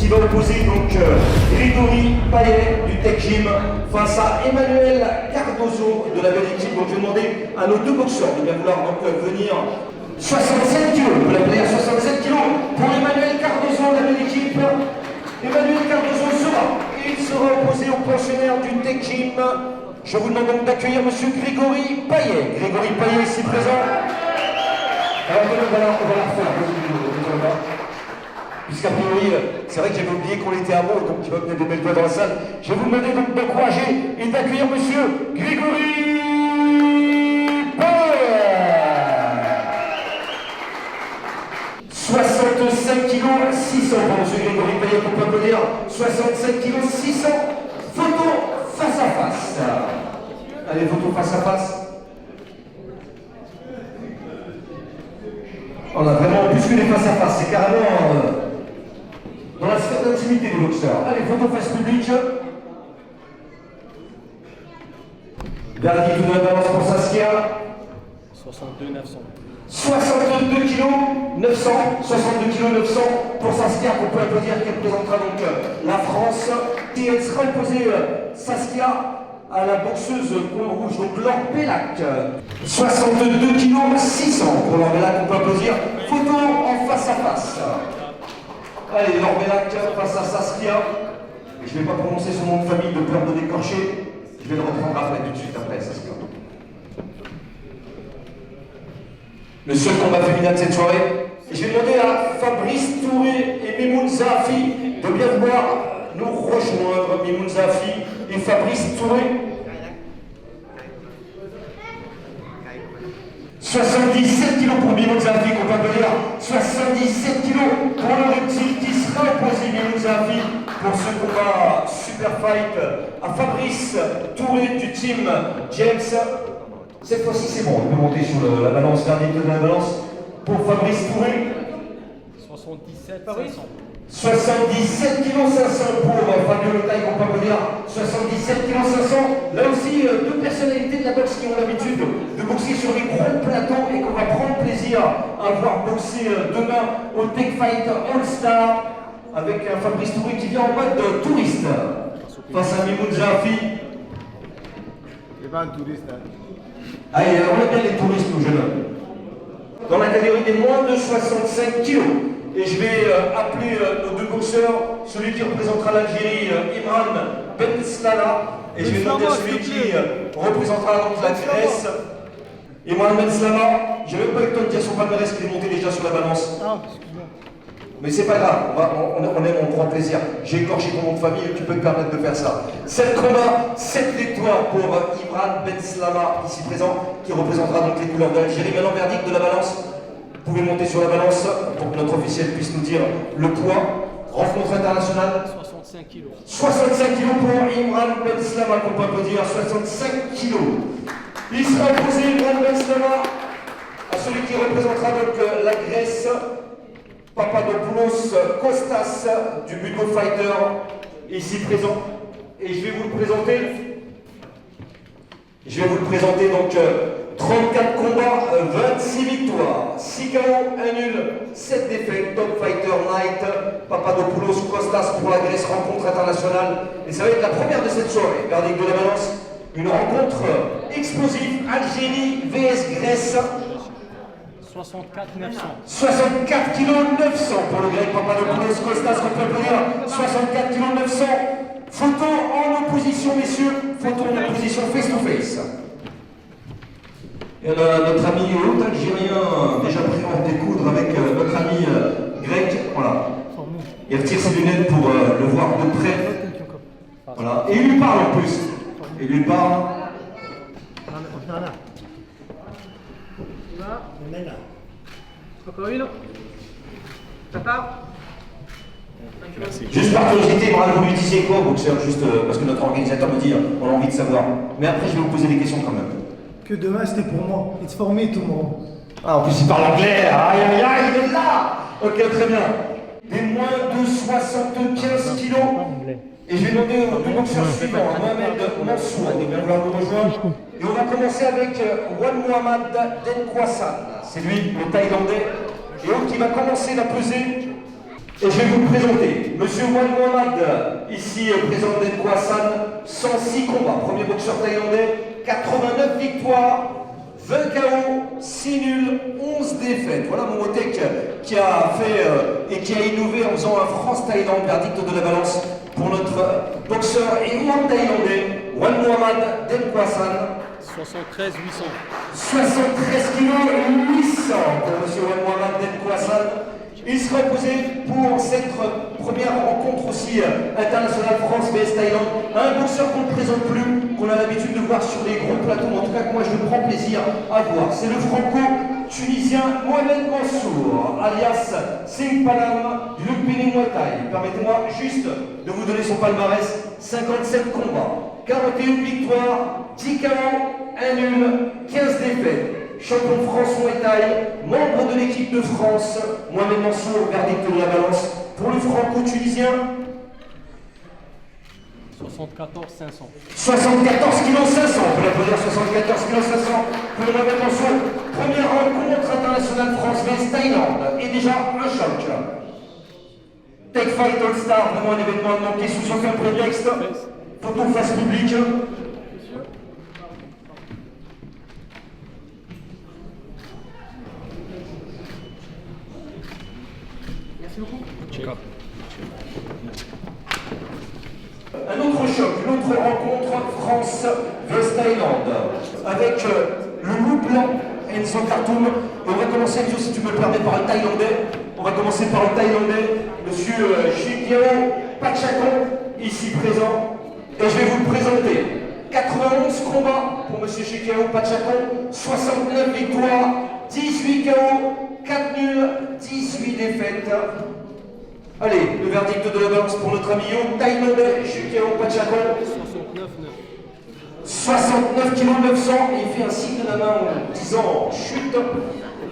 qui va opposer donc Grégory Payet du Tech Gym face à Emmanuel Cardozo de la belle équipe. Donc je vais demander à nos deux boxeurs de bien vouloir donc venir 67 kg, vous l'avez à 67 kg pour Emmanuel Cardozo, la belle équipe. Emmanuel Cardozo il sera opposé au pensionnaire du Tech Gym. Je vous demande donc d'accueillir monsieur Grégory Payet. Grégory Payet ici présent. Alors on va la refaire. Puisqu'a priori, c'est vrai que j'avais oublié qu'on était à Meaux, donc il va venir des belles voix dans la salle. Je vais vous demander donc d'encourager et d'accueillir monsieur Grégory Payet. 65 kg 600 pour monsieur Grégory Payet, on peut dire 65 kg 600. Photo face à face. Allez, photo face à face. On a vraiment plus que des face à face, c'est carrément dans la sphère d'intimité des boxeurs. Allez, photo face publique. Dernier tout de la balance pour Saskia. 62 900. 62 kg 900. 62 kg 900 pour Saskia, qu'on peut applaudir, qui représentera donc la France. Et elle sera opposée, Saskia, à la boxeuse Combe Rouge, donc Laure Bellac. 62 kg 600 pour Laure Bellac, on peut applaudir. Photo en face à face. Allez, Laure Bellac face à Saskia. Et je ne vais pas prononcer son nom de famille de peur de l'écorcher. Je vais le reprendre après, tout de suite après, Saskia. Le seul combat féminin de cette soirée. Et je vais demander à Fabrice Touré et Mimoun Zahafi de bien vouloir nous rejoindre. Mimoun Zahafi et Fabrice Touré. 77 kg pour Mimoun Zahafi, qu'on peut appeler 77 kg pour le reptile qui sera opposé Mimoun Zahafi pour ce combat super fight à Fabrice Touré du team James. Cette fois-ci c'est bon, on peut monter sur la balance, dernier de la balance pour Fabrice Touré. 77 500. 77 kg 500 pour Fabio Le Taille, qu'on peut dire 77 kg 500. Là aussi, deux personnalités de la boxe qui ont l'habitude de boxer sur les gros plateaux et qu'on va prendre plaisir à voir boxer demain au Tech Fight All-Star avec un Fabrice Touré qui vient en mode touriste face à Mimoun Zahafi. C'est pas un touriste, hein. Allez, on aime bien les touristes, nous jeunes hommes. Dans la catégorie des moins de 65 kg. Et je vais appeler nos deux boxeurs, celui qui représentera l'Algérie, Imran Benslama, et je vais demander à celui qui représentera donc la Grèce, Imran Benslama. J'ai même pas eu le temps de dire son palmarès qui est monté déjà sur la balance. Ah, excuse-moi. Mais c'est pas grave, on prend plaisir. J'ai écorché ton nom de famille, tu peux te permettre de faire ça. 7 combats, 7 victoires pour Imran Benslama, ici présent, qui représentera donc les couleurs de l'Algérie. Maintenant, verdict de la balance. Vous pouvez monter sur la balance pour que notre officiel puisse nous dire le poids. Rencontre internationale. 65 kg. 65 kg pour Imran Benslama, qu'on peut applaudir. 65 kg. Il sera opposé, Imran Benslama, à celui qui représentera donc la Grèce, Papadopoulos Kostas du Budo Fighter, ici présent. Et je vais vous le présenter. Donc 34 combats, 26 victoires, 6 KO, 1 nul, 7 défaites, Top Fighter Night, Papadopoulos Kostas pour la Grèce, rencontre internationale. Et ça va être la première de cette soirée. Verdict de la balance, une rencontre explosive, Algérie vs Grèce. 64 900. 64 kg 900 pour le grec Papadopoulos Kostas, qu'on peut dire 64 kg 900. Photo en opposition, messieurs, photo en opposition face to face. Et notre ami haut algérien déjà prêt à en découdre avec notre ami grec. Voilà. Il retire ses lunettes pour le voir de près. Voilà. Et il lui parle en plus. Il lui parle. Juste par curiosité, vous lui disiez quoi, boxeur, juste parce que notre organisateur me dit on a envie de savoir. Mais après, je vais vous poser des questions quand même. Que demain c'était pour moi. It's for me tomorrow. Ah, en plus il parle anglais. Aïe aïe aïe, il est là. Ok, très bien. Des moins de 75 kilos. Et je vais demander aux deux boxeurs suivants, Mohamed Mansour, de bien vouloir nous rejoindre. Et on va commencer avec Wan Mohamed Denkwasan. C'est lui, le Thaïlandais. Et donc il va commencer la pesée Et je vais vous le présenter. Monsieur Wan Muhammad, ici présent d'El Hassan, 106 combats. Premier boxeur thaïlandais, 89 victoires, 20 KO, 6 nuls, 11 défaites. Voilà mon Motek qui a fait et qui a innové en faisant un France-Thaïlande, verdict de la balance pour notre boxeur et imam thaïlandais, Wan Muhammad d'El Hassan. 73 800. 73 kg 800 pour monsieur Wan Muhammad d'El Hassan. Il sera opposé pour cette première rencontre aussi internationale France vs Thaïlande à un boxeur qu'on ne présente plus, qu'on a l'habitude de voir sur les gros plateaux, mais en tout cas que moi je prends plaisir à voir. C'est le franco-tunisien Mohamed Mansour, alias Singh Panam du Lumpini Muay Thai. Permettez-moi juste de vous donner son palmarès. 57 combats, 41 victoires, 10 KO, 1 nul, 15 défaites. Champion de France Muay Thai, membre de l'équipe de France, Mohamed Mansour, verdict de la balance pour le franco-tunisien. 74 500. 74 kg 500, on peut l'applaudir, 74 kg 500 pour Mohamed Mansour. Première rencontre internationale France vs Thaïlande, et déjà un choc. Tech Fight All Star, vraiment un événement à manquer sous aucun prétexte. Photo face publique. Un autre choc, une autre rencontre France vs Thaïlande avec le loup blanc Enzo Khartoum. Et on va commencer, Enzo, si tu me le permets, par le Thaïlandais. On va commencer par le Thaïlandais, monsieur Chikiao Pachakon, ici présent. Et je vais vous le présenter. 91 combats pour monsieur Chikiao Pachakon, 69 victoires, 18 KO, 4 nuls, 18 défaites. Allez, le verdict de la balance pour notre ami thaïlandais, Chikiao Pachakon. 69 9. 69 kg 900, et il fait un signe de la main en disant chute.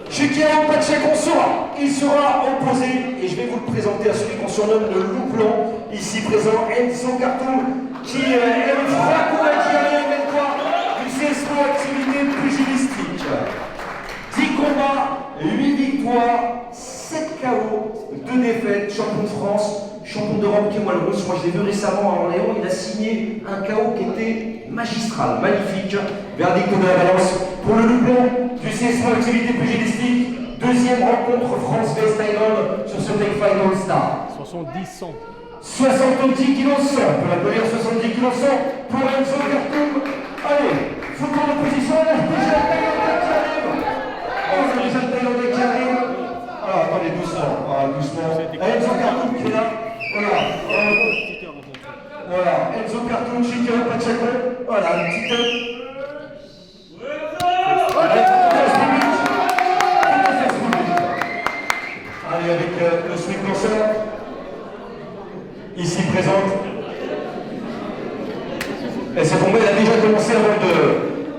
Chikiao Pachakon il sera opposé, et je vais vous le présenter à celui qu'on surnomme le loup blanc, ici présent, Enzo Khartoum, qui est le franco-algérien du CSO activité pugilistique. 10 combats, 8 victoires, 7 KO, 2 défaites, champion de France, champion d'Europe qui est moi le rousse. Moi je l'ai vu récemment à Orléans, il a signé un KO qui était magistral, magnifique. Verdict de la balance pour le loup blanc du CSO activité pugilistique. Deuxième rencontre France vs Thaïlande sur ce Tech Fight All Star. 70 100. 70 kg 100, on peut l'applaudir, 70 kg 100 pour Enzo Khartoum. Allez, faut prendre la position, là, déjà le Thaïlandais qui arrive. Oh, c'est déjà le Thaïlandais qui arrive. Alors, attendez, doucement, doucement. Enzo Khartoum qui est là. Voilà. Voilà, Enzo Khartoum, Chikiao Pachakon. Voilà, un petit peu. Allez, avec le Sweet Dancer. Ici présente. Et ce combat a déjà commencé avant de...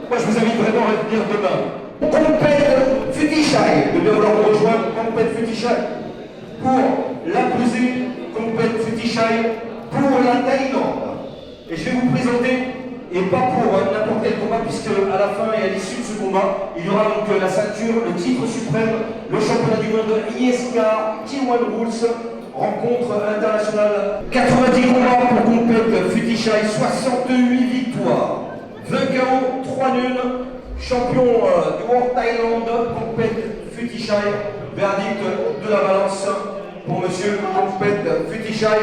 Moi je vous invite vraiment à venir demain. Compède Futishai, de bien vouloir me rejoindre, Compède Futishai pour la pesée, Compède Futishai pour la Thaïlande. Et je vais vous présenter, et pas pour n'importe quel combat, puisque à la fin et à l'issue de ce combat, il y aura donc la ceinture, le titre suprême, le championnat du monde ISK, T1 Rules. Rencontre internationale, 90 combats pour Compède Futishai, 68 victoires, 20 KO, 3 nuls, champion du World Thailand, Compède Futishai, verdict de la balance pour monsieur Compède Futishai.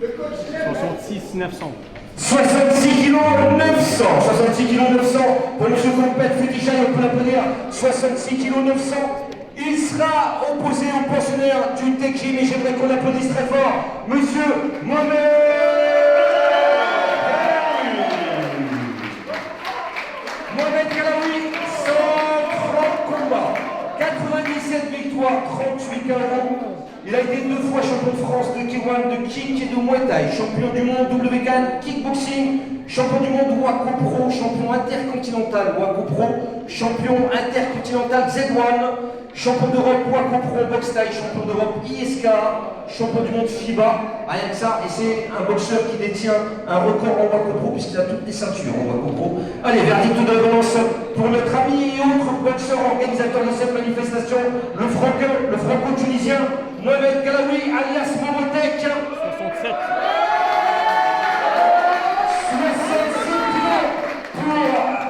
66 900. 66 kg 900, 66 kg 900 pour monsieur Compède Futishai, on peut l'applaudir, 66 kg 900. Il sera opposé au pensionnaire du Tech Gym, et j'aimerais qu'on l'applaudisse très fort, monsieur Mohamed. Mohamed Kalaoui, 130 combats, 97 victoires, 38 KO. Il a été 2 fois champion de France de K1, de kick et de Muay Thai, champion du monde WK kickboxing, champion du monde Wako Pro, champion intercontinental Wako Pro, champion intercontinental Z1, champion d'Europe Wako Pro Box Thai, champion d'Europe ISK, champion du monde FIBA, rien que ça, et c'est un boxeur qui détient un record en Wako Pro puisqu'il a toutes les ceintures en Wako Pro. Allez, verdict de la balance pour notre ami et autre boxeur organisateur de cette manifestation, le franco-tunisien Mohamed Galaoui alias Momotek. 67. 67 kilos pour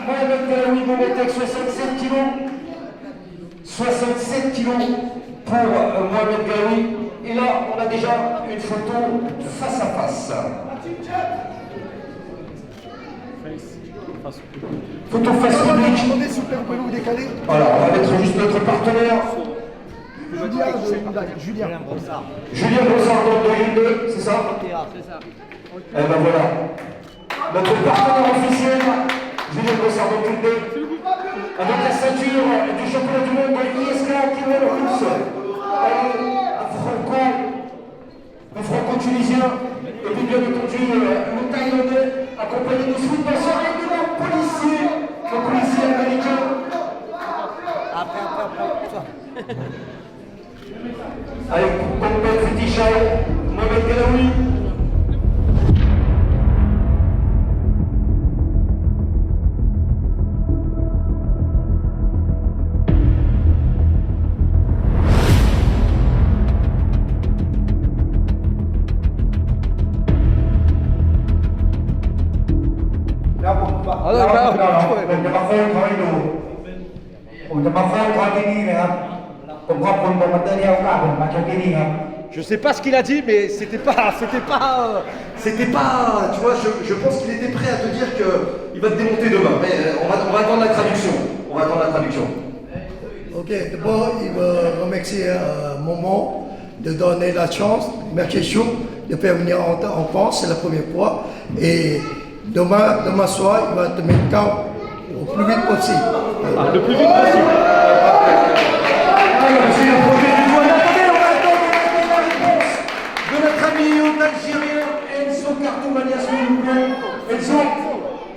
Mohamed Galaoui Momotek, 67 kilos. 67 kilos pour Mohamed Galaoui. Et là, on a déjà une photo face à face. Photo face publique. On est super pelou décalé. Voilà, on va mettre juste notre partenaire. Julien. Julien Brossard dans le 2, c'est ça? C'est ça. Eh ben voilà. Notre partenaire officiel, Julien Brossard dans le 2, avec la ceinture du championnat du monde de l'ISK qui est le russe. Le franco-tunisien, et puis bien entendu le Thaïlandais, accompagné de son passeur et de le policier américain. Après. Avec Mohamed Fetichal, Mohamed Galaoui. Je sais pas ce qu'il a dit, mais c'était pas, tu vois, je pense qu'il était prêt à te dire qu'il va te démonter demain. Mais on va attendre la traduction. Ok, d'abord, il veut remercier Momo de donner la chance, merci chaud, de faire venir en France, c'est la première fois. Et demain soir, il va te mettre KO au plus vite possible. Le plus vite possible. C'est le projet du doigt. Attendez, on va attendre la réponse de notre ami algérien Enzo Cartoumanias Mouloubou. Enzo,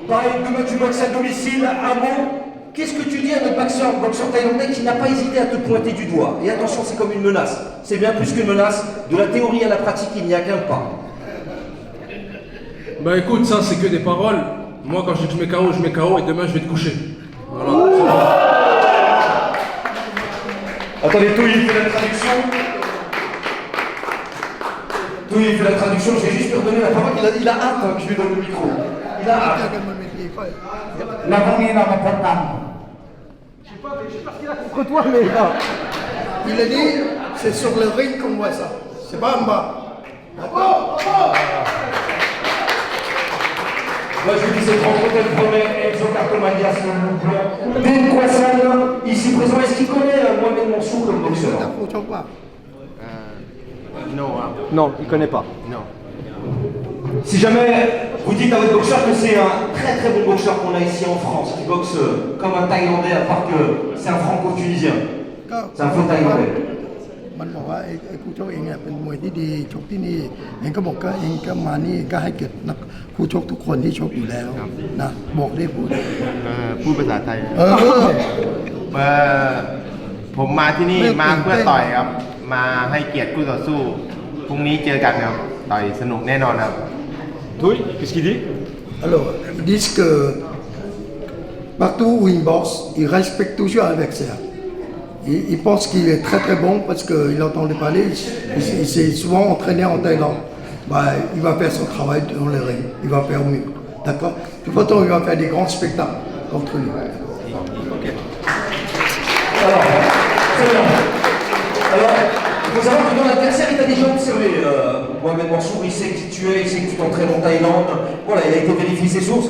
pareil, demain tu boxes à domicile, à Meaux. Qu'est-ce que tu dis à notre boxeur thaïlandais qui n'a pas hésité à te pointer du doigt? Et attention, c'est comme une menace. C'est bien plus qu'une menace. De la théorie à la pratique, il n'y a qu'un pas. Bah écoute, ça c'est que des paroles. Moi quand je dis que je mets KO et demain je vais te coucher. Voilà. Attendez, Touy, il fait la traduction. Touy, il fait la traduction. Je vais juste lui redonner la parole. Il a hâte que je lui donne le micro. Il a hâte. Il a dit, c'est sur le ring qu'on voit ça. C'est pas en bas. D'accord? Moi je dis cette rencontre, elle promet Enzo Cartomanias, le blanc. Ben Kwassan, ici présent, est-ce qu'il connaît Mohamed Mansour comme boxeur? Non, il connaît pas. Non. Si jamais vous dites à votre boxeur que c'est un très très bon boxeur qu'on a ici en France, qui boxe comme un Thaïlandais, à part que c'est un franco-tunisien. C'est un faux Thaïlandais. มันบอกว่าไอ้ครูโชคเองเนี่ยเป็นมวยที่ดีชกที่นี่เองก็บอกก็เองก็มานี่ก็ให้เกียรตินักครูชกทุกคนที่ชกอยู่แล้วนะบอกได้พูด พูดภาษาไทยผมมาที่นี่มาเพื่อต่อยครับมาให้เกียรติคู่ต่อสู้พรุ่งนี้เจอกันครับต่อยสนุกแน่นอนครับ Oui, qu'est-ce qu'il dit? Alors, ils disent que partout où il boxe, il respecte toujours l'adversaire. Il pense qu'il est très très bon parce qu'il entendait parler, il s'est souvent entraîné en Thaïlande. Bah, il va faire son travail dans le ring, il va faire mieux. D'accord? De toute façon, il va faire des grands spectacles contre lui. Alors, il faut savoir que dans l'adversaire, il t'a déjà observé. Mohamed Mansour, il sait qui tu es, il sait que tu t'entraînes en Thaïlande. Voilà, il a été vérifier ses sources.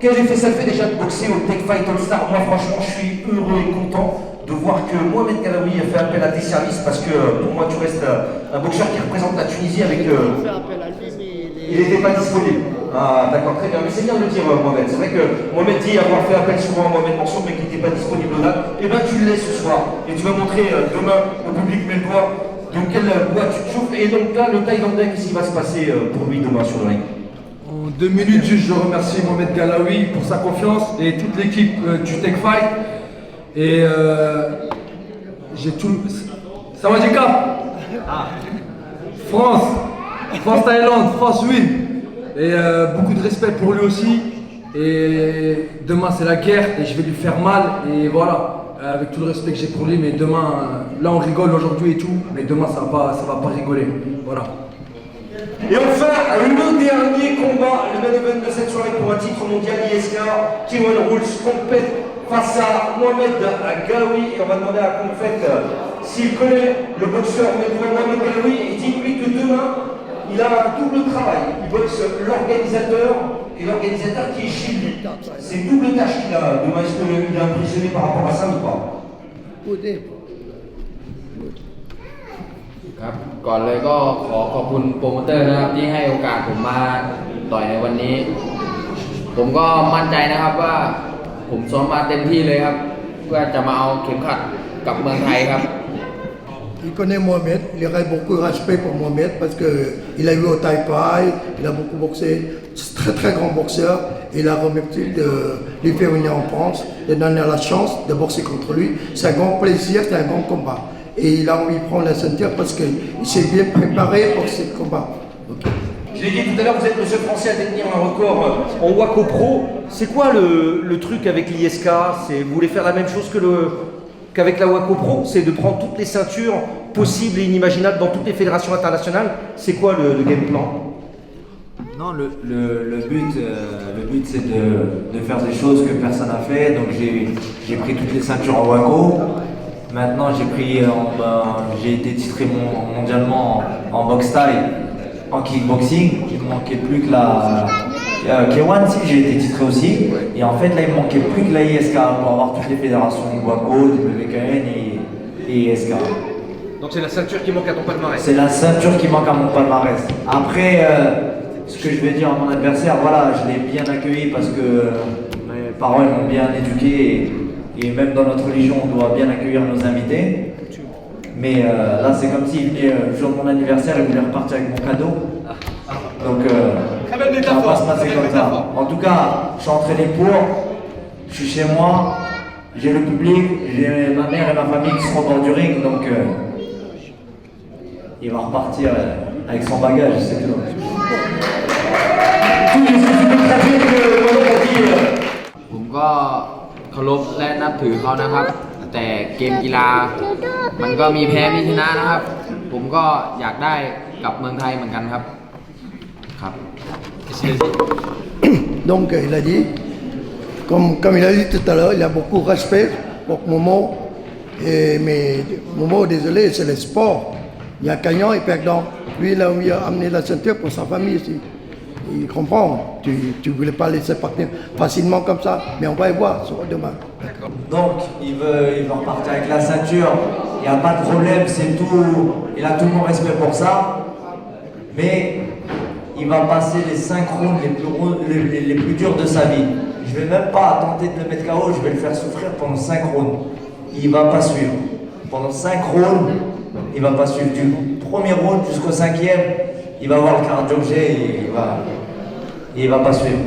Quel effet ça fait déjà de boxer au Tech Fight All Star? Moi, franchement, je suis heureux et content de voir que Mohamed Galaoui a fait appel à tes services parce que pour moi, tu restes un boxeur qui représente la Tunisie avec. Il n'était pas disponible. Ah, d'accord, très bien. Mais c'est bien de le dire, Mohamed. C'est vrai que Mohamed dit avoir fait appel souvent à Mohamed Mansour, mais qui n'était pas disponible là. Eh bien, tu le laisses ce soir. Et tu vas montrer demain au public melbois de quelle boîte tu te chauffes. Et donc là, le Thaïlandais, qu'est-ce qui va se passer pour lui demain sur le ring? En 2 minutes, juste je remercie Mohamed Galaoui pour sa confiance et toute l'équipe du Tech Fight. Et j'ai tout. Ça va, JK? France, Thaïlande, France win. Et beaucoup de respect pour lui aussi. Et demain c'est la guerre et je vais lui faire mal. Et voilà, avec tout le respect que j'ai pour lui, mais demain, là on rigole aujourd'hui et tout, mais demain ça va pas rigoler. Voilà. Et enfin, le dernier combat, le main event de cette soirée pour un titre mondial ISK, K1 Rules compète face à Mohamed Galaoui. Et on va demander à Confet s'il connaît le boxeur Mohamed Galaoui. Et dites-lui que demain, il a un double travail. Il boxe l'organisateur et l'organisateur qui est chez lui. C'est une double tâche qu'il a. Demain, est-ce qu'il est impressionné par rapport à ça ou pas? ครับก่อนเลยก็ขอขอบคุณโปรโมเตอร์นะครับที่ให้โอกาสผมมาต่อยในวันนี้ผมก็มั่นใจนะครับว่าผมซ้อมมาเต็มที่เลยครับเพื่อจะมาเอาเข็มขัดกับเมืองไทยครับ Il connaît Mohamed, il aurait beaucoup de respect pour Mohamed parce qu'il a eu au Taipei, il a beaucoup boxé, c'est un très très grand boxeur. Il a remercié de lui faire venir en France, de donner la chance de boxer contre lui. C'est un grand plaisir, c'est un grand combat. Et il a envie de prendre la ceinture parce qu'il s'est bien préparé pour ce combat. Okay. Je l'ai dit tout à l'heure, vous êtes le seul Français à détenir un record en Wako Pro. C'est quoi le truc avec l'ISK? Vous voulez faire la même chose qu'avec la Wako Pro? C'est de prendre toutes les ceintures possibles et inimaginables dans toutes les fédérations internationales. C'est quoi le game plan? Non, le but c'est de faire des choses que personne n'a fait. Donc j'ai pris toutes les ceintures en Wako. Maintenant j'ai été titré mondialement en boxe thaï, en kickboxing. Il me manquait plus que la K1, si j'ai été titré aussi. Et en fait là il me manquait plus que la ISK pour avoir toutes les fédérations de Wako, WKN et ISK. Donc c'est la ceinture qui manque à ton palmarès? C'est la ceinture qui manque à mon palmarès. Après, ce que je vais dire à mon adversaire, voilà, je l'ai bien accueilli parce que mes parents m'ont bien éduqué et même dans notre religion, on doit bien accueillir nos invités. Mais là, c'est comme s'il venait le jour de mon anniversaire et voulait repartir avec mon cadeau. Donc, ça va pas se passer comme ça. En tout cas, je suis entraîné pour, je suis chez moi, j'ai le public, j'ai ma mère et ma famille qui seront dans du ring, donc il va repartir avec son bagage, c'est tout. ผมก็เคารพและนับถือเขานะครับแต่เกมกีฬามันก็มีแพ้มีชนะนะครับผมก็อยากได้กลับเมืองไทยเหมือนกันครับครับ Donc il a dit, comme il a dit tout à l'heure, il a beaucoup de respect pour Momo. Mais Momo, désolé, c'est le sport. Il y a gagnant et perdant. Lui, il a amené la ceinture pour sa famille ici. Il comprend. Tu ne voulais pas laisser partir facilement comme ça. Mais on va y voir demain. Donc, il veut repartir avec la ceinture. Il n'y a pas de problème, c'est tout. Il a tout mon respect pour ça. Mais il va passer les 5 rounds les plus durs de sa vie. Je ne vais même pas tenter de le mettre KO, je vais le faire souffrir pendant 5 rounds. Il ne va pas suivre. Pendant 5 rounds, il ne va pas suivre. Du premier round jusqu'au 5e, il va voir le cardio que j'ai et il va pas suivre.